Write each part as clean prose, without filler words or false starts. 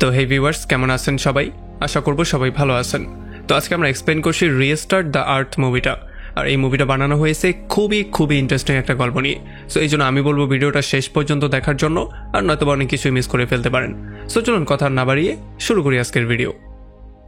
তো হে ভিউয়ার্স, কেমন আছেন সবাই? আশা করব সবাই ভালো আছেন। তো আজকে আমরা এক্সপ্লেন করছি রিস্টার্ট দ্য আর্থ মুভিটা। আর এই মুভিটা বানানো হয়েছে খুবই ইন্টারেস্টিং একটা গল্প নিয়ে। সো এই জন্য আমি বলবো ভিডিওটা শেষ পর্যন্ত দেখার জন্য, আর নয়তো অনেক কিছুই মিস করে ফেলতে পারেন। সো চলুন কথা না বাড়িয়ে শুরু করি আজকের ভিডিও।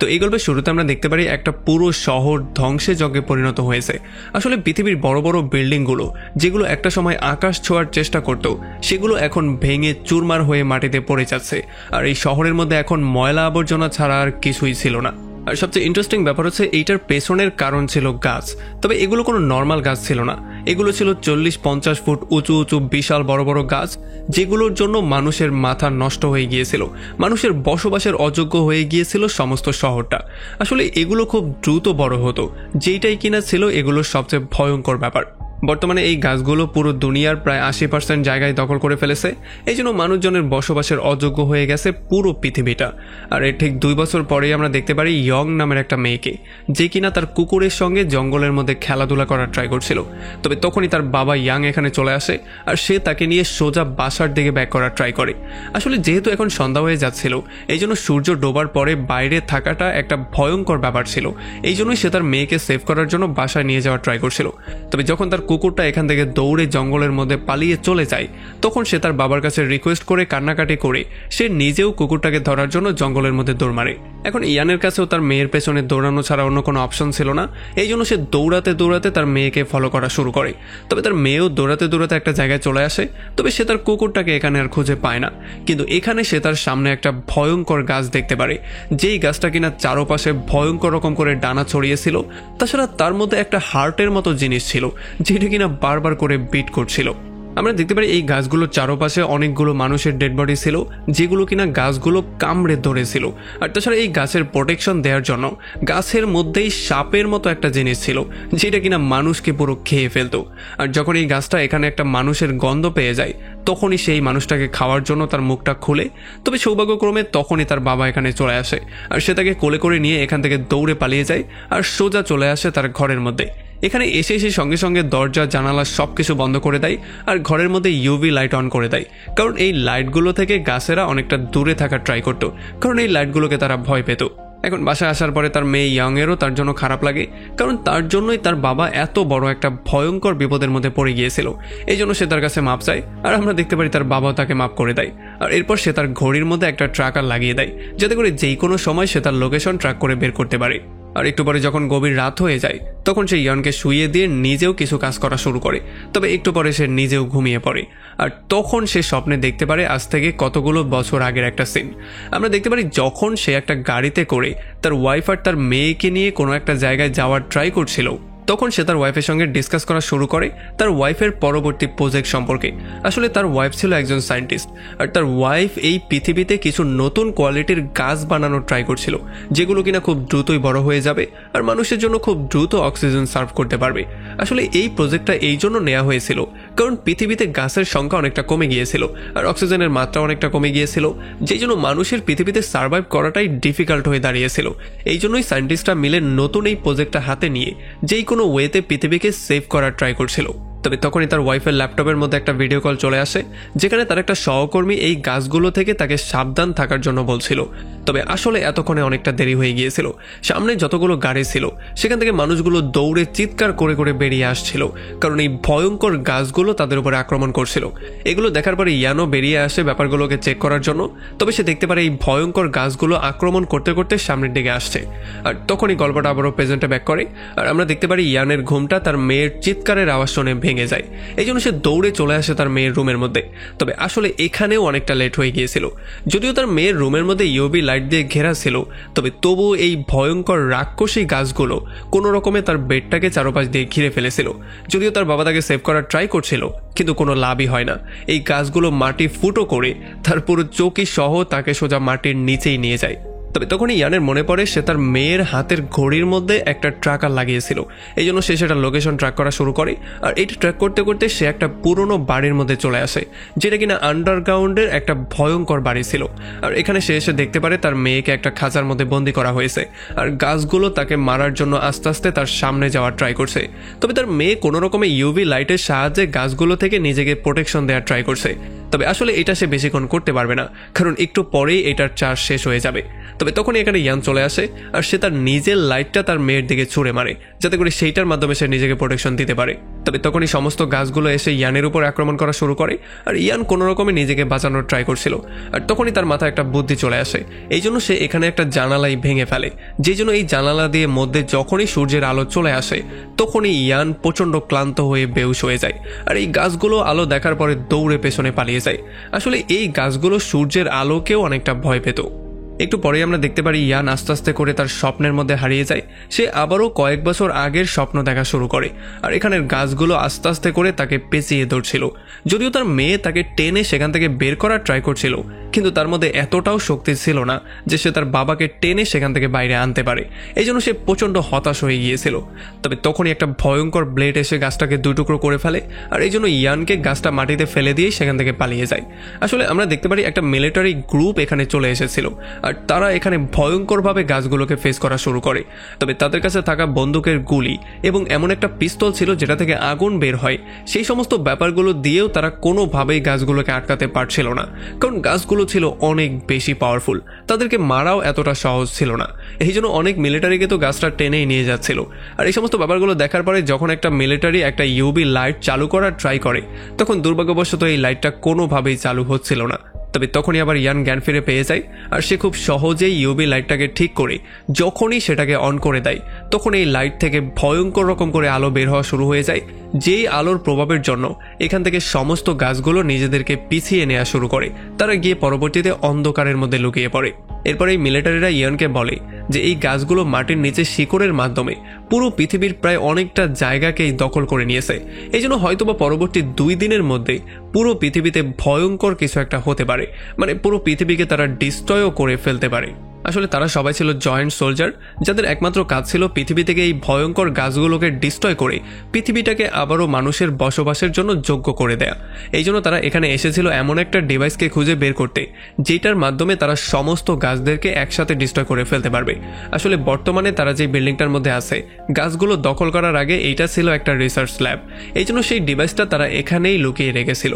তো এই গল্পের শুরুতে আমরা দেখতে পারি একটা পুরো শহর ধ্বংসে যজ্ঞে পরিণত হয়েছে। আসলে পৃথিবীর বড় বড় বিল্ডিংগুলো যেগুলো একটা সময় আকাশ ছোঁয়ার চেষ্টা করত, সেগুলো এখন ভেঙে চুরমার হয়ে মাটিতে পড়ে যাচ্ছে। আর এই শহরের মধ্যে এখন ময়লা আবর্জনা ছাড়া আর কিছুই ছিল না। আর সবচেয়ে ইন্টারেস্টিং ব্যাপার হচ্ছে এইটার পেছনের কারণ ছিল গাছ। তবে এগুলো কোনো নর্মাল গাছ ছিল না, এগুলো ছিল 40-50 ফুট উঁচু উঁচু বিশাল বড় বড় গাছ, যেগুলোর জন্য মানুষের মাথা নষ্ট হয়ে গিয়েছিল, মানুষের বসবাসের অযোগ্য হয়ে গিয়েছিল সমস্ত শহরটা। আসলে এগুলো খুব দ্রুত বড় হতো, যেইটাই কিনা ছিল এগুলোর সবচেয়ে ভয়ঙ্কর ব্যাপার। বর্তমানে এই গাছগুলো পুরো দুনিয়ার প্রায় 80% জায়গায় দখল করে ফেলেছে। এই জন্য মানুষজনের বসবাসের অযোগ্য হয়ে গেছে পুরো পৃথিবীটা। আর এর ঠিক 2 বছর পরেই আমরা দেখতে পারি ইয়ং নামের একটা মেয়েকে, যে কিনা তার কুকুরের সঙ্গে জঙ্গলের মধ্যে খেলাধুলা করার ট্রাই করছিল। তবে তখনই তার বাবা ইয়াং এখানে চলে আসে, আর সে তাকে নিয়ে সোজা বাসার দিকে ব্যাক করার ট্রাই করে। আসলে যেহেতু এখন সন্ধ্যা হয়ে যাচ্ছিল, এই জন্য সূর্য ডোবার পরে বাইরে থাকাটা একটা ভয়ঙ্কর ব্যাপার ছিল। এই জন্যই সে তার মেয়েকে সেভ করার জন্য বাসায় নিয়ে যাওয়ার ট্রাই করছিল। তবে যখন তার কুকুরটা এখান থেকে দৌড়ে জঙ্গলের মধ্যে পালিয়ে চলে যায়, তখন সে তার বাবার কাছে রিকোয়েস্ট করে কান্নাকাটি করে সে নিজেও কুকুরটাকে ধরার জন্য জঙ্গলের মধ্যে দৌড় মারে। এখন ইয়ানের কাছেও তার মেয়ের পেছনে দৌড়ানো ছাড়া অন্য কোনো অপশন ছিল না। এই জন্য সে দৌড়াতে দৌড়াতে তার মেয়েকে ফলো করা শুরু করে। তবে তার মেয়েও দৌড়াতে দৌড়াতে একটা জায়গায় চলে আসে। তবে সে তার কুকুরটাকে এখানে আর খুঁজে পায় না। কিন্তু এখানে সে তার সামনে একটা ভয়ঙ্কর গাছ দেখতে পারে, যেই গাছটা কিনা চারপাশে ভয়ঙ্কর রকম করে ডানা ছড়িয়েছিল। তাছাড়া তার মধ্যে একটা হার্টের মতো জিনিস ছিল, যেটা কিনা বারবার করে বিট করছিল। আমরা দেখতে পারি এই গাছগুলোর চারপাশে অনেকগুলো মানুষের ডেড বডি ছিল, যেগুলো কিনা গাছগুলো কামড়ে ধরেছিল। আর তাছাড়া এই গাছের প্রোটেকশন দেওয়ার জন্য গাছের মধ্যেই সাপের মতো একটা জিনিস ছিল, যেটা কিনা মানুষকে পুরো খেয়ে ফেলতো। আর যখন এই গাছটা এখানে একটা মানুষের গন্ধ পেয়ে যায়, তখনই সেই মানুষটাকে খাওয়ার জন্য তার মুখটা খুলে। তবে সৌভাগ্যক্রমে তখনই তার বাবা এখানে চলে আসে, আর সে তাকে কোলে করে নিয়ে এখান থেকে দৌড়ে পালিয়ে যায়, আর সোজা চলে আসে তার ঘরের মধ্যে। এখানে এসে সঙ্গে সঙ্গে দরজা জানালা সবকিছু বন্ধ করে দেয়, আর ঘরের মধ্যে ইউভি লাইট অন করে দেয়। কারণ এই লাইটগুলো থেকে গাছেরা অনেকটা দূরে থাকার ট্রাই করতো, কারণ এই লাইটগুলোকে তারা ভয় পেত। এখন বাসায় আসার পরে তার মেয়ে ইয়াংয়েরও তার জন্য খারাপ লাগে, কারণ তার জন্যই তার বাবা এত বড় একটা ভয়ঙ্কর বিপদের মধ্যে পড়ে গিয়েছিল। এই জন্য সে তার কাছে মাপ চায়, আর আমরা দেখতে পারি তার বাবাও তাকে মাপ করে দেয়। আর এরপর সে তার ঘড়ির মধ্যে একটা ট্র্যাকার লাগিয়ে দেয়, যাতে করে যেই কোনো সময় সে তার লোকেশন ট্র্যাক করে বের করতে পারে। আর একটু পরে যখন গভীর রাত হয়ে যায়, তখন সে ইয়ানকে শুইয়ে দিয়ে নিজেও কিছু কাজ করা শুরু করে। তবে একটু পরে সে নিজেও ঘুমিয়ে পড়ে। আর তখন সে স্বপ্নে দেখতে পারে আজ থেকে কতগুলো বছর আগের একটা সিন। আমরা দেখতে পারি যখন সে একটা গাড়িতে করে তার ওয়াইফ আর তার মেয়েকে নিয়ে কোনো একটা জায়গায় যাওয়ার ট্রাই করছিল, তখন সে তার ওয়াইফের সঙ্গে ডিসকাস করা শুরু করে তার ওয়াইফের পরবর্তী প্রজেক্ট সম্পর্কে। আসলে তার ওয়াইফ ছিল একজন সায়েন্টিস্ট, আর তার ওয়াইফ এই পৃথিবীতে কিছু নতুন কোয়ালিটির গাছ বানানোর ট্রাই করছিল, যেগুলো কিনা খুব দ্রুতই বড় হয়ে যাবে আর মানুষের জন্য খুব দ্রুত অক্সিজেন সার্ভ করতে পারবে। আসলে এই প্রজেক্টটা এই জন্য নেওয়া হয়েছিল কারণ পৃথিবীতে গাছের সংখ্যা অনেকটা কমে গিয়েছিল, আর অক্সিজেনের মাত্রা অনেকটা কমে গিয়েছিল, যেই জন্য মানুষের পৃথিবীতে সার্ভাইভ করাটাই ডিফিকাল্ট হয়ে দাঁড়িয়েছিল। এই জন্যই সায়েন্টিস্টরা মিলে নতুন এই প্রজেক্টটা হাতে নিয়ে যেই কোনো ওয়েতে পৃথিবীকে সেভ করার ট্রাই করছিল। তবে তখনই তার ওয়াইফের ল্যাপটপের মধ্যে একটা ভিডিও কল চলে আসে, যেখানে তার একটা সহকর্মী এই গাছগুলো থেকে তাকে সাবধান থাকার জন্য বলছিল। তবে আসলে এতক্ষণে অনেকটা দেরি হয়ে গিয়েছিল। সামনে যতগুলো গাড়ি ছিল সেখান থেকে মানুষগুলো দৌড়ে চিৎকার করে করে বেরিয়ে আসছিল, কারণ এই ভয়ঙ্কর গাছগুলো তাদের উপরে আক্রমণ করছিল। এগুলো দেখার পরে ইয়ানো বেরিয়ে আসে ব্যাপারগুলোকে চেক করার জন্য। তবে সে দেখতে পারে এই ভয়ঙ্কর গাছগুলো আক্রমণ করতে করতে সামনের দিকে আসছে। আর তখনই গল্পটা আবারও প্রেজেন্টে ব্যাক করে, আর আমরা দেখতে পারি ইয়ানের ঘুমটা তার মেয়ের চিৎকারের আওয়াজ শুনে ভেঙে যায়। এই জন্য সে দৌড়ে চলে আসে তার মেয়ের রুমের মধ্যে। তবে আসলে এখানেও অনেকটা লেট হয়ে গিয়েছিল। যদিও তার মেয়ের রুমের মধ্যে ইউভি লাইট দিয়ে ঘেরা ছিল, তবে তবুও এই ভয়ঙ্কর রাক্ষসী গাছগুলো কোনো রকমে তার বেডটাকে চারপাশ দিয়ে ঘিরে ফেলেছিল। যদিও তার বাবা তাকে সেভ করার ট্রাই করছিল, কিন্তু কোনো লাভই হয় না। এই গাছগুলো মাটি ফুটো করে তার পুরো চৌকি সহ তাকে সোজা মাটির নিচেই নিয়ে যায়। তবে তখনই ইয়ানের মনে পড়ে সে তার মেয়ের হাতের ঘড়ির মধ্যে একটা ট্র্যাকার লাগিয়েছিল। এই জন্য সে সেটা লোকেশন ট্র্যাক করা শুরু করে, আর এটা ট্র্যাক করতে করতে সে একটা পুরনো বাড়ির মধ্যে চলে আসে, যেটা কিনা আন্ডারগ্রাউন্ডের একটা ভয়ঙ্কর বাড়ি ছিল। আর এখানে সে এসে দেখতে পারে তার মেয়েকে একটা খাঁচার মধ্যে বন্দি করা হয়েছে, আর গাছগুলো তাকে মারার জন্য আস্তে আস্তে তার সামনে যাওয়ার ট্রাই করছে। তবে তার মেয়ে কোনো রকমে ইউভি লাইটের সাহায্যে গাছগুলো থেকে নিজেকে প্রোটেকশন দেওয়ার ট্রাই করছে। তবে আসলে এটা সে বেশিক্ষণ করতে পারবে না, কারণ একটু পরেই এটার চার্জ শেষ হয়ে যাবে। তবে তখনই এখানে ইয়ান চলে আসে আর সে তার নিজের লাইটটা তার মেয়ের দিকে ছুঁড়ে মারে, যাতে করে সেইটার মাধ্যমে সে নিজেকে প্রোটেকশন দিতে পারে। তবে তখনই সমস্ত গাছগুলো এসে ইয়ানের উপর আক্রমণ করা শুরু করে, আর ইয়ান কোনো রকমে নিজেকে বাঁচানোর ট্রাই করছিল। আর তখনই তার মাথায় একটা বুদ্ধি চলে আসে, এই জন্য সে এখানে একটা জানালাই ভেঙে ফেলে, যে জন্য এই জানালা দিয়ে মধ্যে যখনই সূর্যের আলো চলে আসে তখনই ইয়ান প্রচণ্ড ক্লান্ত হয়ে বেহুশ হয়ে যায়। আর এই গাছগুলো আলো দেখার পরে দৌড়ে পেছনে পালিয়ে যায়। আসলে এই গাছগুলো সূর্যের আলোকেও অনেকটা ভয় পেত। একটু পরে আমরা দেখতে পারি ইয়ান আস্তে আস্তে করে তার স্বপ্নের মধ্যে হারিয়ে যায়। সে আবারও কয়েক বছর আগের স্বপ্ন দেখা শুরু করে, আর এখানের গাছগুলো আস্তে আস্তে করে তাকে পেঁচিয়ে ধরছিল। যদিও তার মেয়ে তাকে টেনে সেখান থেকে বের করার ট্রাই করছিল, কিন্তু তার মধ্যে এতটাও শক্তি ছিল না যে সে তার বাবাকে টেনে সেখান থেকে বাইরে আনতে পারে। এই জন্য সে প্রচণ্ড হতাশ হয়ে গিয়েছিল। তবে তখনই একটা ভয়ঙ্কর ব্লেড এসে গাছটাকে দুটুকরো করে ফেলে, আর এই জন্য ইয়ানকে গাছটা মাটিতে ফেলে দিয়ে সেখান থেকে পালিয়ে যায়। আসলে আমরা দেখতে পারি একটা মিলিটারি গ্রুপ এখানে চলে এসেছিল, আর তারা এখানে ভয়ঙ্করভাবে গাছগুলোকে ফেস করা শুরু করে। তবে তাদের কাছে থাকা বন্দুকের গুলি এবং এমন একটা পিস্তল ছিল যেটা থেকে আগুন বের হয়, সেই সমস্ত ব্যাপারগুলো দিয়েও তারা কোনোভাবেই গাছগুলোকে আটকাতে পারছিল না, কারণ গাছগুলো ছিল অনেক বেশি পাওয়ারফুল। তাদেরকে মারাও এতটা সহজ ছিল না। এই জন্য অনেক মিলিটারিকে তো গাছটা টেনেই নিয়ে যাচ্ছিল। আর এই সমস্ত ব্যাপারগুলো দেখার পরে যখন একটা মিলিটারি একটা ইউভি লাইট চালু করার ট্রাই করে, তখন দুর্ভাগ্যবশত এই লাইটটা কোনোভাবেই চালু হচ্ছিল না। তবে তখনই আবার ইয়ান জ্ঞান ফিরে পেয়ে যায়, আর সে খুব সহজেই ইউভি লাইটটাকে ঠিক করে যখনই সেটাকে অন করে দেয়, তখন এই লাইট থেকে ভয়ঙ্কর রকম করে আলো বের হওয়া শুরু হয়ে যায়, যেই আলোর প্রভাবের জন্য এখান থেকে সমস্ত গাছগুলো নিজেদেরকে পিছিয়ে নেওয়া শুরু করে। তারা গিয়ে পরবর্তীতে অন্ধকারের মধ্যে লুকিয়ে পড়ে। এরপর এই মিলিটারিরা ইয়ানকে বলে যে এই গাছগুলো মাটির নিচে শিকড়ের মাধ্যমে পুরো পৃথিবীর প্রায় অনেকটা জায়গাকেই দখল করে নিয়েছে। এই জন্য হয়তোবা পরবর্তী 2 দিনের মধ্যে পুরো পৃথিবীতে ভয়ঙ্কর কিছু একটা হতে পারে, মানে পুরো পৃথিবীকে তারা ডিস্ট্রয়ও করে ফেলতে পারে। আসলে তারা সবাই ছিল জয়েন্ট সোলজার, যাদের একমাত্র কাজ ছিল পৃথিবী থেকে এই ভয়ঙ্কর গাছগুলোকে ডিস্ট্রয় করে পৃথিবীটাকে আবারও মানুষের বসবাসের জন্য যোগ্য করে দেয়া। এই জন্য তারা এখানে এসেছিল এমন একটা ডিভাইসকে খুঁজে বের করতে, যেটার মাধ্যমে তারা সমস্ত গাছদেরকে একসাথে ডিস্ট্রয় করে ফেলতে পারবে। আসলে বর্তমানে তারা যে বিল্ডিংটার মধ্যে আছে, গাছগুলো দখল করার আগে এইটা ছিল একটা রিসার্চ ল্যাব। এই জন্য সেই ডিভাইসটা তারা এখানেই লুকিয়ে রেখেছিল।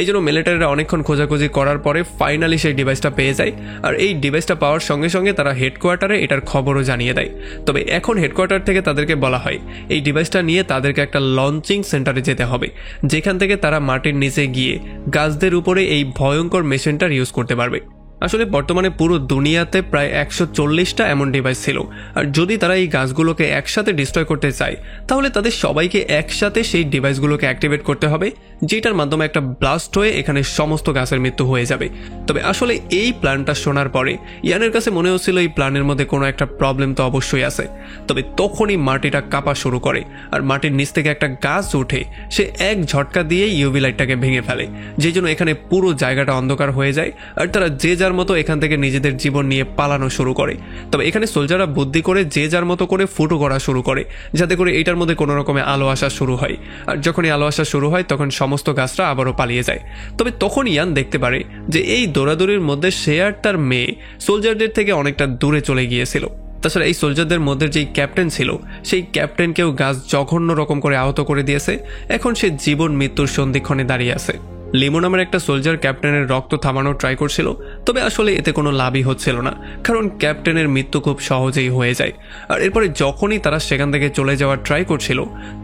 এই জন্য মিলিটারিরা অনেকক্ষণ খোঁজাখুঁজি করার পরে ফাইনালি সেই ডিভাইসটা পেয়ে যায়, আর এই ডিভাইসটা পাওয়ার সঙ্গে সঙ্গে তারা হেডকোয়ার্টারে এটার খবরও জানিয়ে দেয়। তবে এখন হেডকোয়ার্টার থেকে তাদেরকে বলা হয় এই ডিভাইসটা নিয়ে তাদেরকে একটা লঞ্চিং সেন্টারে যেতে হবে, যেখান থেকে তারা মাটির নিচে গিয়ে গাছদের উপরে এই ভয়ঙ্কর মেশিনটার ইউজ করতে পারবে। আসলে বর্তমানে পুরো দুনিয়াতে প্রায় 140টা এমন ডিভাইস ছিল, আর যদি তারা এই গাছগুলোকে একসাথে ডিস্ট্রয় করতে চায় তাহলে তাদের সবাইকে একসাথে সেই ডিভাইসগুলোকে অ্যাক্টিভেট করতে হবে, যেটার মাধ্যমে একটা ব্লাস্ট হয়ে এখানে সমস্ত গাছের মৃত্যু হয়ে যাবে। তবে আসলে এই প্ল্যানটা শোনার পরে ইয়ানের কাছে মনে হচ্ছিল এই প্ল্যানের মধ্যে কোনো একটা প্রবলেম তো অবশ্যই আছে। তবে তখনই মাটিটা কাঁপা শুরু করে, আর মাটির নিচ থেকে একটা গাছ উঠে সে এক ঝটকা দিয়ে ইউভি লাইটটাকে ভেঙে ফেলে, যে জন্য এখানে পুরো জায়গাটা অন্ধকার হয়ে যায়, আর তারা যে যার মতো এখান থেকে নিজেদের জীবন নিয়ে পালানো শুরু করে। তবে এখানে সোলজাররা বুদ্ধি করে যে যার মতো করে ফুটো করা শুরু করে, যাতে করে এটার মধ্যে কোনো রকমের আলো আসা শুরু হয়। আর যখনই আলো আসা শুরু হয় তখন সমস্ত গাছরা আবারও পালিয়ে যায়। তবে তখন ইয়ান দেখতে পারে যে এই দৌড়াদৌড়ির মধ্যে সে আর তার মেয়ে সোলজারদের থেকে অনেকটা দূরে চলে গিয়েছিল। তাছাড়া এই সোলজারদের মধ্যে যেই ক্যাপ্টেন ছিল, সেই ক্যাপ্টেনকেও গাছ জঘন্য রকম করে আহত করে দিয়েছে। এখন সে জীবন মৃত্যুর সন্ধিক্ষণে দাঁড়িয়ে আছে। লিমো নামের একটা সোলজার ক্যাপ্টেনের রক্ত থামানোর ট্রাই করছিল, তবে আসলে এতে কোনো লাভই হচ্ছিল না, কারণ ক্যাপ্টেনের মৃত্যু খুব সহজেই হয়ে যায়। আর এরপরে যখনই তারা সেখান থেকে চলে যাওয়ার ট্রাই করছিল,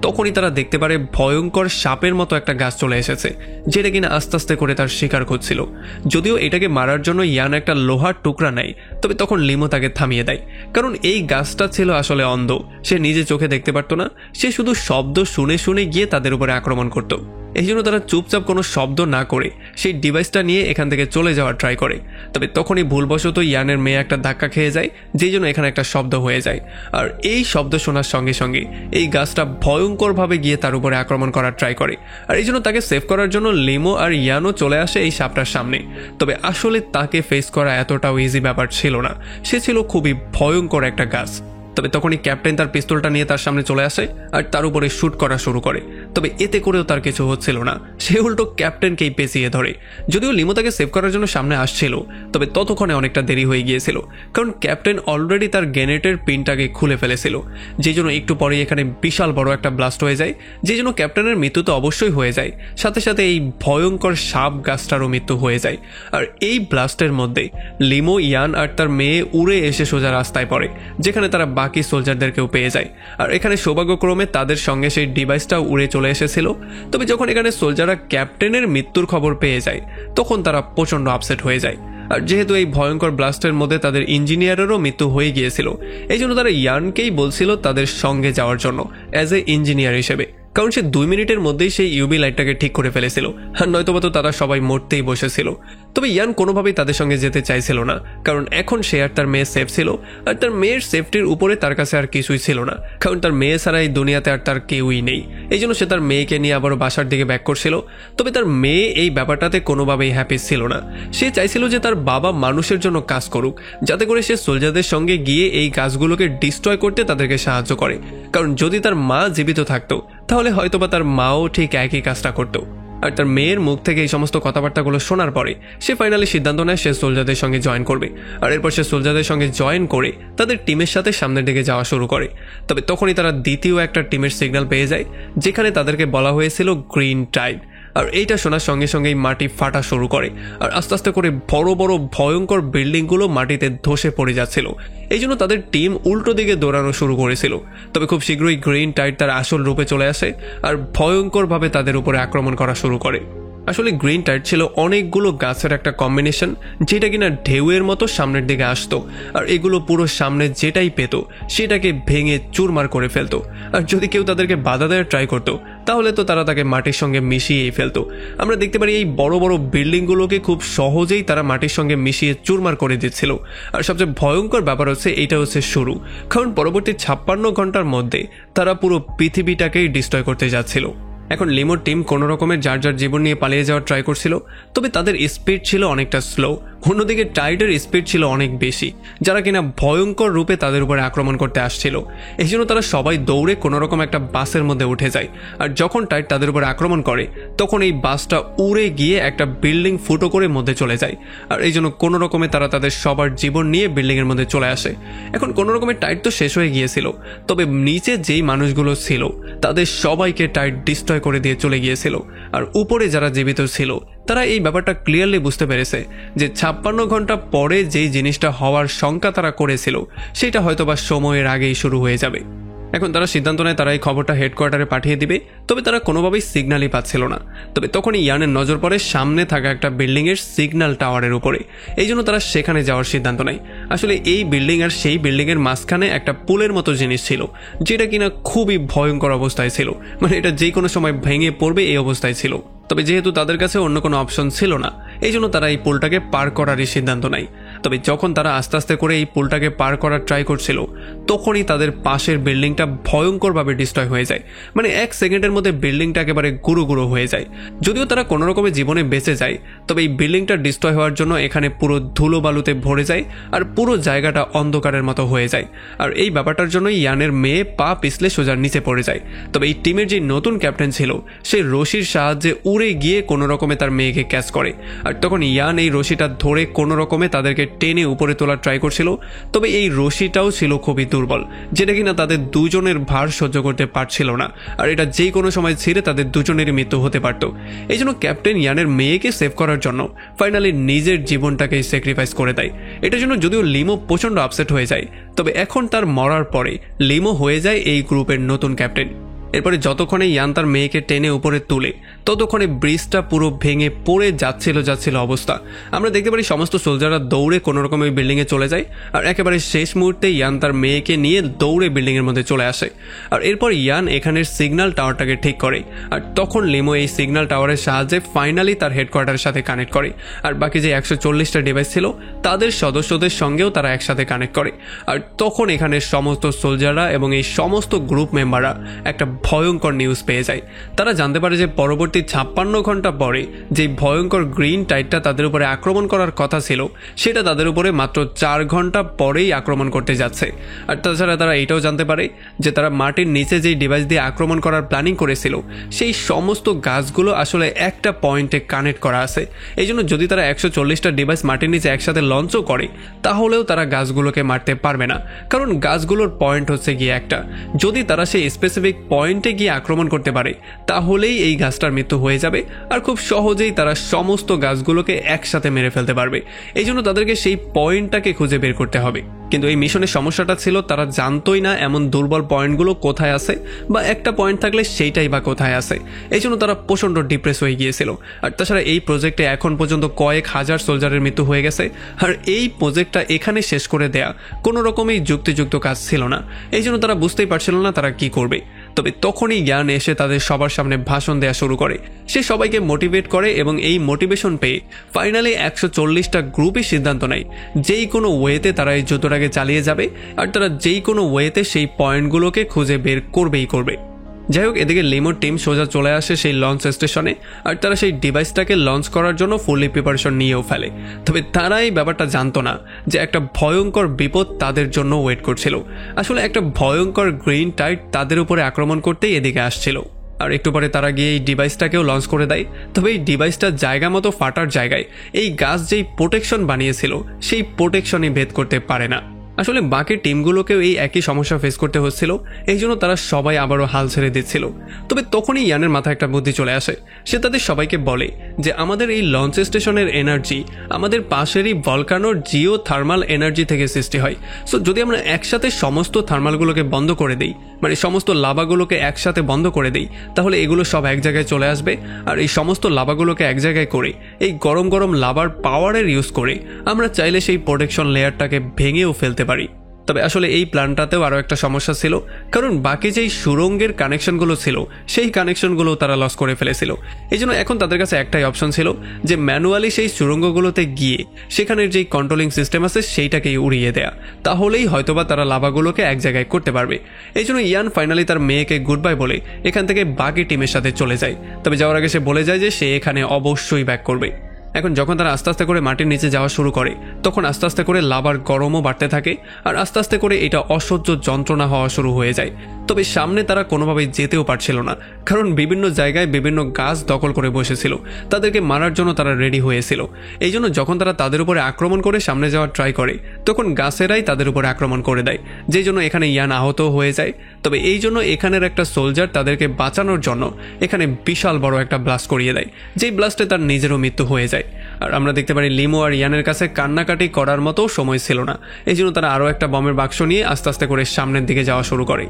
তখনই তারা দেখতে পারে ভয়ঙ্কর সাপের মতো একটা গাছ চলে এসেছে, যেটা কিনা আস্তে আস্তে করে তার শিকার করছিল। যদিও এটাকে মারার জন্য ইয়ান একটা লোহার টুকরা নেয়, তবে তখন লিমো তাকে থামিয়ে দেয়, কারণ এই গাছটা ছিল আসলে অন্ধ। সে নিজে চোখে দেখতে পারত না, সে শুধু শব্দ শুনে শুনে গিয়ে তাদের উপরে আক্রমণ করত। এই জন্য তারা চুপচাপ কোনো শব্দ না করে সেই ডিভাইসটা নিয়ে এখান থেকে চলে যাওয়ার ট্রাই করে। তবে তখনই ভুলবশত ইয়ানের মেয়ে একটা ধাক্কা খেয়ে যায়, যেই জন্য এখানে একটা শব্দ হয়ে যায়। আর এই শব্দ শোনার সঙ্গে সঙ্গে এই গাছটা ভয়ঙ্করভাবে গিয়ে তার উপরে আক্রমণ করার ট্রাই করে। আর এই জন্য তাকে সেভ করার জন্য লিমো আর ইয়ানও চলে আসে এই সাপটার সামনে। তবে আসলে তাকে ফেস করা এতটাও ইজি ব্যাপার ছিল না, সে ছিল খুবই ভয়ঙ্কর একটা গাছ। তবে তখনই ক্যাপ্টেন তার পিস্তলটা নিয়ে তার সামনে চলে আসে আর তার উপরে শুট করা শুরু করে। তবে এতে করেও তার কিছু হচ্ছিল না, সে উল্টো ক্যাপ্টেনকেই পেঁচিয়ে ধরে। যদিও লিমো তাকে সেভ করার জন্য সামনে আসছিল, তবে ততক্ষণে অনেকটা দেরি হয়ে গিয়েছিল, কারণ ক্যাপ্টেন অলরেডি তার গ্রেনেডের পিনটাকে খুলে ফেলেছিল, যে জন্য একটু পরেই এখানে বিশাল বড় একটা ব্লাস্ট হয়ে যায়, যে জন্য ক্যাপ্টেনের মৃত্যু তো অবশ্যই হয়ে যায়, সাথে সাথে এই ভয়ঙ্কর সাপ গাছটারও মৃত্যু হয়ে যায়। আর এই ব্লাস্টের মধ্যে লিমো, ইয়ান আর তার মেয়ে উড়ে এসে সোজা রাস্তায় পড়ে, যেখানে তারা বাকি সোলজারদেরকেও পেয়ে যায়। আর এখানে সৌভাগ্যক্রমে তাদের সঙ্গে সেই ডিভাইসটাও উড়ে চলে এসেছিল। তবে যখন এখানে সোলজাররা ক্যাপ্টেনের মৃত্যুর খবর পেয়ে যায়, তখন তারা প্রচণ্ড আপসেট হয়ে যায়। আর যেহেতু এই ভয়ঙ্কর ব্লাস্টের মধ্যে তাদের ইঞ্জিনিয়ারেরও মৃত্যু হয়ে গিয়েছিল, এই জন্য তারা ইয়ানকেই বলছিল তাদের সঙ্গে যাওয়ার জন্য অ্যাজ এ ইঞ্জিনিয়ার হিসেবে, কারণ সে 2 মিনিটের মধ্যেই সেই ইউবি লাইটটাকে ঠিক করে ফেলেছিল, আর নয়তোবা তো তারা সবাই মরতেই বসেছিল। তবে ইয়ান কোনোভাবেই তাদের সঙ্গে যেতে চাইছিল না, কারণ এখন সে আর তার মেয়ে সেফ ছিল, আর তার মেয়ের সেফটির উপরে তার কাছে আর কিছুই ছিল না, কারণ তার মেয়ে ছাড়া এই দুনিয়াতে আর তার কেউই নেই। এই জন্য সে তার মেয়েকে নিয়ে আবারও বাসার দিকে ব্যাক করছিল। তবে তার মেয়ে এই ব্যাপারটাতে কোনোভাবেই হ্যাপি ছিল না। সে চাইছিল যে তার বাবা মানুষের জন্য কাজ করুক, যাতে করে সে সোলজারদের সঙ্গে গিয়ে এই গাছগুলোকে ডিস্ট্রয় করতে তাদেরকে সাহায্য করে, কারণ যদি তার মা জীবিত থাকতো তাহলে হয়তোবা তার মাও ঠিক একই কাজটা করতো। আর তার মেয়ের মুখ থেকে এই সমস্ত কথাবার্তাগুলো শোনার পরে সে ফাইনালি সিদ্ধান্ত নেয় সে সোলজারদের সঙ্গে জয়েন করবে। আর এরপর সে সোলজারদের সঙ্গে জয়েন করে তাদের টিমের সাথে সামনের দিকে যাওয়া শুরু করে। তবে তখনই তারা দ্বিতীয় একটা টিমের সিগন্যাল পেয়ে যায়, যেখানে তাদেরকে বলা হয়েছিল গ্রিন টাইড। আর এইটা শোনার সঙ্গে সঙ্গেই মাটি ফাটা শুরু করে, আর আস্তে আস্তে করে বড় বড় ভয়ঙ্কর বিল্ডিংগুলো মাটিতে ধসে পড়ে যাচ্ছিল। এই জন্য তাদের টিম উল্টো দিকে দৌড়ানো শুরু করেছিল। তবে খুব শীঘ্রই গ্রিন টাইড তার আসল রূপে চলে আসে আর ভয়ঙ্করভাবে তাদের উপরে আক্রমণ করা শুরু করে। আসলে গ্রিন টাইড ছিল অনেকগুলো গাছের একটা কম্বিনেশন, যেটা কিনা ঢেউয়ের মতো সামনের দিকে আসতো, আর এগুলো পুরো সামনে যেটাই পেত সেটাকে ভেঙে চুরমার করে ফেলতো। আর যদি কেউ তাদেরকে বাধা দেওয়ার ট্রাই করতো, তাহলে তো তারা তাকে মাটির সঙ্গে মিশিয়েই ফেলতো। আমরা দেখতে পারি এই বড় বড় বিল্ডিংগুলোকে খুব সহজেই তারা মাটির সঙ্গে মিশিয়ে চুরমার করে দিচ্ছিল। আর সবচেয়ে ভয়ঙ্কর ব্যাপার হচ্ছে এইটা হচ্ছে শুরু, কারণ পরবর্তী 56 ঘন্টার মধ্যে তারা পুরো পৃথিবীটাকেই ডিস্ট্রয় করতে যাচ্ছিল। এখন লিমোর টিম কোনো রকমের যার যার জীবন নিয়ে পালিয়ে যাওয়ার ট্রাই করছিল, তবে তাদের স্পিড ছিল অনেকটা স্লো। অন্যদিকে টাইডের স্পিড ছিল অনেক বেশি, যারা কিনা ভয়ঙ্কর রূপে তাদের উপরে আক্রমণ করতে আসছিল। এই জন্য তারা সবাই দৌড়ে কোনো রকম একটা বাসের মধ্যে উঠে যায়। আর যখন টাইড তাদের উপরে আক্রমণ করে, তখন এই বাসটা উড়ে গিয়ে একটা বিল্ডিং ফুটো করে মধ্যে চলে যায়। আর এই জন্য কোনো রকমে তারা তাদের সবার জীবন নিয়ে বিল্ডিংয়ের মধ্যে চলে আসে। এখন কোনো রকমের টাইড তো শেষ হয়ে গিয়েছিল, তবে নিচে যেই মানুষগুলো ছিল তাদের সবাইকে টাইড ডিস্ট্রয় করে দিয়ে চলে গিয়েছিল। আর উপরে যারা জীবিত ছিল তারা এই ব্যাপারটা ক্লিয়ারলি বুঝতে পেরেছে যে 56 ঘন্টা পরে যেই জিনিসটা হওয়ার শঙ্কা তারা করেছিল, সেটা হয়তোবা সময়ের আগেই শুরু হয়ে যাবে। এখন তারা সিদ্ধান্ত নেয় তারা এই খবরটা হেডকোয়ার্টারে পাঠিয়ে দিবে, তবে তারা কোনোভাবেই সিগন্যালই পাচ্ছিল না। তবে তখনই ইয়ানের নজর পড়ে সামনে থাকা একটা বিল্ডিংয়ের সিগন্যাল টাওয়ারের উপরে। এই জন্য তারা সেখানে যাওয়ার সিদ্ধান্ত নেয়। আসলে এই বিল্ডিং আর সেই বিল্ডিংয়ের মাঝখানে একটা পুলের মতো জিনিস ছিল, যেটা কিনা খুবই ভয়ঙ্কর অবস্থায় ছিল, মানে এটা যে কোনো সময় ভেঙে পড়বে এই অবস্থায় ছিল। তবে যেহেতু তাদের কাছে অন্য কোনো অপশন ছিল না, এই জন্য তারা এই পুলটাকে পার করারই সিদ্ধান্ত নেয়। তবে যখন তারা আস্তে আস্তে করে এই পুলটাকে পার করার ট্রাই করছিল, তখনই তাদের পাশের বিল্ডিংটা ভয়ঙ্করভাবে ডিস্ট্রয় হয়ে যায়। মানে 1 সেকেন্ডের মধ্যে বিল্ডিংটা একেবারে গুঁড়ো গুঁড়ো হয়ে যায়। যদিও তারা কোনো রকমের জীবনে বেঁচে যায়, তবে এই বিল্ডিংটা ডিস্ট্রয় হওয়ার জন্য এখানে পুরো ধুলো বালুতে ভরে যায়, আর পুরো জায়গাটা অন্ধকারের মতো হয়ে যায়। আর এই ব্যাপারটার জন্য ইয়ানের মেয়ে পা পিছলে সোজা নিচে পড়ে যায়। তবে এই টিমের যে নতুন ক্যাপ্টেন ছিল, সে রশির সাহায্যে উড়ে গিয়ে কোনো রকমে তার মেয়েকে ক্যাচ করে। আর তখন ইয়ান এই রশিটা ধরে কোনো রকমে তাদেরকে টেনে উপরে তোলার ট্রাই করছিল। তবে এই রশিটাও ছিল খুবই দুর্বল, যেটা কিনা তাদের দুজনের ভার সহ্য করতে পারছিল না। আর এটা যে কোনো সময় ছিঁড়ে তাদের দুজনেরই মৃত্যু হতে পারত। এই জন্য ক্যাপ্টেন ইয়ানের মেয়েকে সেভ করার জন্য ফাইনালি নিজের জীবনটাকে স্যাক্রিফাইস করে দেয়। এটার জন্য যদিও লিমো প্রচণ্ড আপসেট হয়ে যায়, তবে এখন তার মরার পরে লিমো হয়ে যায় এই গ্রুপের নতুন ক্যাপ্টেন। এরপরে যতক্ষণে ইয়ান তার মেয়েকে টেনে উপরে তুলে, ততক্ষণে ব্রিজটা পুরো ভেঙে পড়ে যাচ্ছিল অবস্থা। আমরা দেখতে পারি সমস্ত সোলজাররা দৌড়ে কোনো রকম ওই বিল্ডিংয়ে চলে যায়। আর একেবারে শেষ মুহূর্তে ইয়ান তার মেয়েকে নিয়ে দৌড়ে বিল্ডিংয়ের মধ্যে চলে আসে। আর এরপর ইয়ান এখানের সিগন্যাল টাওয়ারটাকে ঠিক করে। আর তখন লিমো এই সিগন্যাল টাওয়ারের সাহায্যে ফাইনালি তার হেডকোয়ার্টারের সাথে কানেক্ট করে। আর বাকি যে 140টা ডিভাইস ছিল তাদের সদস্যদের সঙ্গেও তারা একসাথে কানেক্ট করে। আর তখন এখানের সমস্ত সোলজাররা এবং এই সমস্ত গ্রুপ মেম্বাররা একটা ভয়ঙ্কর নিউজ পেয়ে যায়। তারা জানতে পারে যে পরবর্তী পরবর্তী 56 ঘন্টা পরে যে ভয়ঙ্কর গ্রিন টাইডটা তাদের উপরে আক্রমণ করার কথা ছিল সেটা তাদের উপরে মাত্র 4 ঘন্টা পরেই আক্রমণ করতে যাচ্ছে। আর তাছাড়া তারা এটাও জানতে পারে যে তারা মাটির নিচে যেই ডিভাইস দিয়ে আক্রমণ করার প্ল্যানিং করেছিল সেই সমস্ত গাছগুলো আসলে একটা পয়েন্টে কানেক্ট করা আছে। এই জন্য যদি তারা 140টা ডিভাইস মাটির নিচে একসাথে লঞ্চও করে তাহলেও তারা গাছগুলোকে মারতে পারবে না, কারণ গাছগুলোর পয়েন্ট হচ্ছে গিয়ে একটা। যদি তারা সেই স্পেসিফিক পয়েন্টে গিয়ে আক্রমণ করতে পারে তাহলেই এই গাছটার মৃত্যু হয়ে যাবে, আর খুব সহজেই তারা সমস্ত গাছগুলোকে একসাথে মেরে ফেলতে পারবে। এই জন্য তাদেরকে সেই পয়েন্টটাকে খুঁজে বের করতে হবে। কিন্তু এই মিশনের সমস্যাটা ছিল তারা জানতোই না এমন দুর্বল পয়েন্টগুলো কোথায় আছে, বা একটা পয়েন্ট থাকলে সেইটাই বা কোথায় আছে। এই জন্য তারা প্রচণ্ড ডিপ্রেস হয়ে গিয়েছিল। আর তাছাড়া এই প্রজেক্টে এখন পর্যন্ত কয়েক হাজার সোলজারের মৃত্যু হয়ে গেছে, আর এই প্রজেক্টটা এখানে শেষ করে দেয়া কোনো রকমই যুক্তিযুক্ত কাজ ছিল না। এই জন্য তারা বুঝতেই পারছিল না তারা কি করবে। তবে তখনই জ্ঞান এসে তাদের সবার সামনে ভাষণ দেওয়া শুরু করে। সে সবাইকে মোটিভেট করে এবং এই মোটিভেশন পেয়ে ফাইনালি 140টা গ্রুপই সিদ্ধান্ত নেয় যেই কোনো ওয়েতে তারা এই যুদ্ধটাকে চালিয়ে যাবে, আর তারা যেই কোনো ওয়েতে সেই পয়েন্টগুলোকে খুঁজে বের করবেই করবে। যাই হোক, এদিকে লিমোর টিম সোজা চলে আসে সেই লঞ্চ স্টেশনে, আর তারা সেই ডিভাইসটাকে লঞ্চ করার জন্য ফুললি প্রিপারেশন নিয়েও ফেলে। তবে তারা এই ব্যাপারটা জানতো না যে একটা ভয়ঙ্কর বিপদ তাদের জন্য ওয়েট করছিল। আসলে একটা ভয়ঙ্কর গ্রিন টাইড তাদের উপরে আক্রমণ করতেই এদিকে আসছিল। আর একটু পরে তারা গিয়ে এই ডিভাইসটাকেও লঞ্চ করে দেয়। তবে এই ডিভাইসটা জায়গা মতো ফাটার জায়গায় এই গাছ যেই প্রোটেকশন বানিয়েছিল সেই প্রোটেকশনই ভেদ করতে পারে না। আসলে বাকি টিমগুলোকেও এই একই সমস্যা ফেস করতে হচ্ছিল, এই জন্য তারা সবাই আবারও হাল ছেড়ে দিচ্ছিল। তবে তখনই ইয়ানের মাথায় একটা বুদ্ধি চলে আসে। সে তাদের সবাইকে বলে যে আমাদের এই লঞ্চ স্টেশনের এনার্জি আমাদের পাশেরই ভলকানোর জিও থার্মাল এনার্জি থেকে সৃষ্টি হয়। সো যদি আমরা একসাথে সমস্ত থার্মালগুলোকে বন্ধ করে দিই, মানে সমস্ত লাভাগুলোকে একসাথে বন্ধ করে দিই, তাহলে এগুলো সব এক জায়গায় চলে আসবে। আর এই সমস্ত লাভাগুলোকে এক জায়গায় করে এই গরম গরম লাভার পাওয়ারের ইউজ করে আমরা চাইলে সেই প্রোটেকশন লেয়ারটাকে ভেঙেও ফেলতে পারি। তবে আসলে এই প্ল্যানটাতেও আরও একটা সমস্যা ছিল, কারণ বাকি যেই সুরঙ্গের কানেকশনগুলো ছিল সেই কানেকশনগুলো তারা লস করে ফেলেছিল। এই জন্য এখন তাদের কাছে একটাই অপশন ছিল যে ম্যানুয়ালি সেই সুরঙ্গগুলোতে গিয়ে সেখানের যেই কন্ট্রোলিং সিস্টেম আছে সেইটাকেই উড়িয়ে দেয়া, তাহলেই হয়তোবা তারা লাভাগুলোকে এক জায়গায় করতে পারবে। এই জন্য ইয়ান ফাইনালি তার মেয়েকে গুড বাই বলে এখান থেকে বাকি টিমের সাথে চলে যায়। তবে যাওয়ার আগে সে বলে যায় যে সে এখানে অবশ্যই ব্যাক করবে। এখন যখন তারা আস্তে আস্তে করে মাটির নিচে যাওয়া শুরু করে তখন আস্তে আস্তে করে লাভার গরমও বাড়তে থাকে, আর আস্তে আস্তে করে এটা অসহ্য যন্ত্রণা হওয়া শুরু হয়ে যায়। তবে সামনে তারা কোনোভাবেই যেতেও পারছিল না, কারণ বিভিন্ন জায়গায় বিভিন্ন গাছ দখল করে বসেছিল, তাদেরকে মারার জন্য তারা রেডি হয়েছিল। এই জন্য যখন তারা তাদের উপরে আক্রমণ করে সামনে যাওয়ার ট্রাই করে তখন গাছেরাই তাদের উপরে আক্রমণ করে দেয়, যেই জন্য এখানে ইয়ান আহত হয়ে যায়। তবে এই জন্য এখানের একটা সোলজার তাদেরকে বাঁচানোর জন্য এখানে বিশাল বড় একটা ব্লাস্ট করিয়ে দেয়, যেই ব্লাস্টে তার নিজেরও মৃত্যু হয়ে যায়। আর আমরা দেখতে পারি লিমো আর ইয়ানের কাছে কান্নাকাটি করার মতো সময় ছিল না, এই জন্য তারা আরও একটা বমের বাক্স নিয়ে আস্তে আস্তে করে সামনের দিকে যাওয়া শুরু করে।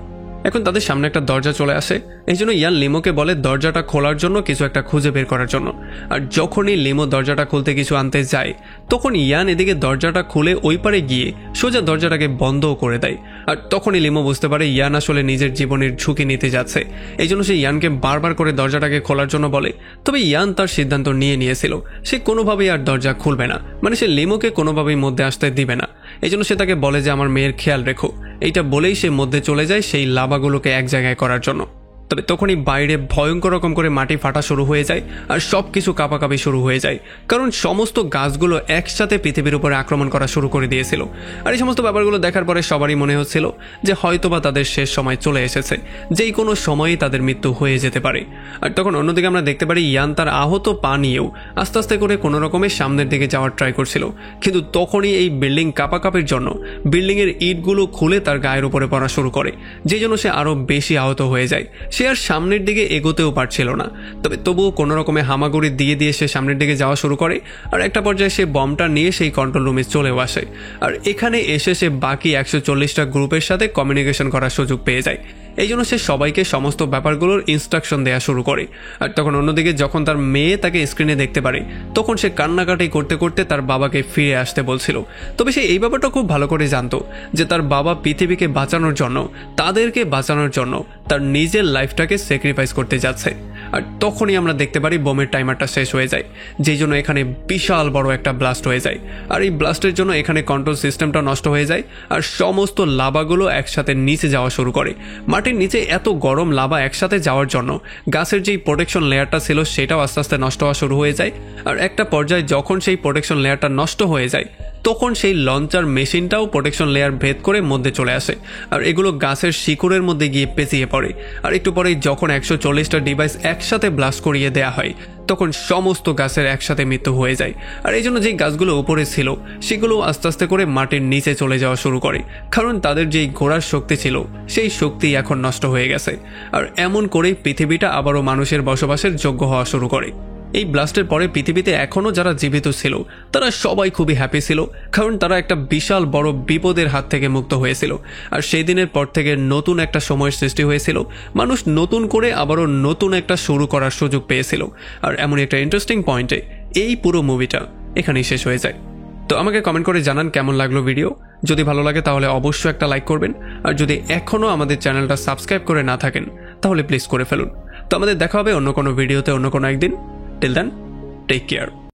এখন তাদের সামনে একটা দরজা চলে আসে, এই জন্য ইয়ান লিমোকে বলে দরজাটা খোলার জন্য কিছু একটা খুঁজে বের করার জন্য। আর যখনই লিমো দরজাটা খুলতে কিছু আনতে যায় তখন ইয়ান এদিকে দরজাটা খুলে ওই পারে গিয়ে সোজা দরজাটাকে বন্ধও করে দেয়। আর তখনই লিমো বুঝতে পারে ইয়ান আসলে নিজের জীবনের ঝুঁকি নিতে যাচ্ছে, এই জন্য সে ইয়ানকে বারবার করে দরজাটাকে খোলার জন্য বলে। তবে ইয়ান তার সিদ্ধান্ত নিয়েছিল সে কোনোভাবেই আর দরজা খুলবে না, মানে সে লিমোকে কোনোভাবেই মধ্যে আসতে দিবে না। এই জন্য সে তাকে বলে যে আমার মেয়ের খেয়াল রেখো, এইটা বলেই সে মধ্যে চলে যায় সেই লাভাগুলোকে এক জায়গায় করার জন্য। তবে তখনই বাইরে ভয়ঙ্কর রকম করে মাটি ফাটা শুরু হয়ে যায় আর সব কিছু কাঁপাকাঁপি শুরু হয়ে যায়, কারণ সমস্ত গাছগুলো একসাথে পৃথিবীর উপরে আক্রমণ করা শুরু করে দিয়েছিল। আর এই সমস্ত ব্যাপারগুলো দেখার পরে সবারই মনে হচ্ছিল যে হয়তোবা তাদের শেষ সময় চলে এসেছে, যেই কোনো সময়ই তাদের মৃত্যু হয়ে যেতে পারে। আর তখন অন্যদিকে আমরা দেখতে পারি ইয়ান তার আহত পা নিয়েও আস্তে আস্তে করে কোনো রকমের সামনের দিকে যাওয়ার ট্রাই করছিল, কিন্তু তখনই এই বিল্ডিং কাঁপাকাঁপির জন্য বিল্ডিংয়ের ইটগুলো খুলে তার গায়ের উপরে পড়া শুরু করে, যেই জন্য সে আরও বেশি আহত হয়ে যায়। সে আর সামনের দিকে এগোতেও পারছিল না, তবে তবুও কোনো রকমে হামাগুড়ি দিয়ে দিয়ে সে সামনের দিকে যাওয়া শুরু করে। আর একটা পর্যায়ে সে বমটা নিয়ে সেই কন্ট্রোল রুমে চলেও আসে, আর এখানে এসে সে বাকি 140টা গ্রুপের সাথে কমিউনিকেশন করার সুযোগ পেয়ে যায়। এই জন্য সে সবাইকে সমস্ত ব্যাপারগুলোর ইনস্ট্রাকশন দেওয়া শুরু করে। আর তখন অন্যদিকে যখন তার মেয়ে তাকে স্ক্রিনে দেখতে পারে তখন সে কান্নাকাটি করতে করতে তার বাবাকে ফিরে আসতে বলছিল। তবে সে এই ব্যাপারটা খুব ভালো করে জানতো যে তার বাবা পৃথিবীকে বাঁচানোর জন্য, তাদেরকে বাঁচানোর জন্য তার নিজের লাইফ লাইফটাকে স্যাক্রিফাইস করতে যাচ্ছে। আর তখনই আমরা দেখতে পারি বোমের টাইমারটা শেষ হয়ে যায়, যেই জন্য এখানে বিশাল বড় একটা ব্লাস্ট হয়ে যায়। আর এই ব্লাস্টের জন্য এখানে কন্ট্রোল সিস্টেমটা নষ্ট হয়ে যায় আর সমস্ত লাভাগুলো একসাথে নিচে যাওয়া শুরু করে। মাটির নিচে এত গরম লাভা একসাথে যাওয়ার জন্য গাছের যেই প্রোটেকশন লেয়ারটা ছিল সেটাও আস্তে আস্তে নষ্ট হওয়া শুরু হয়ে যায়। আর একটা পর্যায়ে যখন সেই প্রোটেকশন লেয়ারটা নষ্ট হয়ে যায় তখন সেই লঞ্চার মেশিনটাও প্রোটেকশন লেয়ার ভেদ করে মধ্যে চলে আসে আর এগুলো গাছের শিকড়ের মধ্যে গিয়ে পেঁচিয়ে পড়ে। আর একটু পরেই যখন 140টা ডিভাইস একসাথে ব্লাস্ট করিয়ে দেয়া হয় তখন সমস্ত গাছের একসাথে মৃত্যু হয়ে যায়। আর এই জন্য যেই গাছগুলো উপরে ছিল সেগুলো আস্তে আস্তে করে মাটির নিচে চলে যাওয়া শুরু করে, কারণ তাদের যেই ঘোরার শক্তি ছিল সেই শক্তি এখন নষ্ট হয়ে গেছে। আর এমন করেই পৃথিবীটা আবারও মানুষের বসবাসের যোগ্য হওয়া শুরু করে। এই ব্লাস্টের পরে পৃথিবীতে এখনও যারা জীবিত ছিল তারা সবাই খুবই হ্যাপি ছিল, কারণ তারা একটা বিশাল বড় বিপদের হাত থেকে মুক্ত হয়েছিল। আর সেই দিনের পর থেকে নতুন একটা সময়ের সৃষ্টি হয়েছিল, মানুষ নতুন করে আবারও নতুন একটা শুরু করার সুযোগ পেয়েছিল। আর এমন একটা ইন্টারেস্টিং পয়েন্টে এই পুরো মুভিটা এখানেই শেষ হয়ে যায়। তো আমাকে কমেন্ট করে জানান কেমন লাগলো ভিডিও। যদি ভালো লাগে তাহলে অবশ্যই একটা লাইক করবেন, আর যদি এখনও আমাদের চ্যানেলটা সাবস্ক্রাইব করে না থাকেন তাহলে প্লিজ করে ফেলুন। তো আমাদের দেখা হবে অন্য কোনো ভিডিওতে অন্য কোনো একদিন। Till then, take care.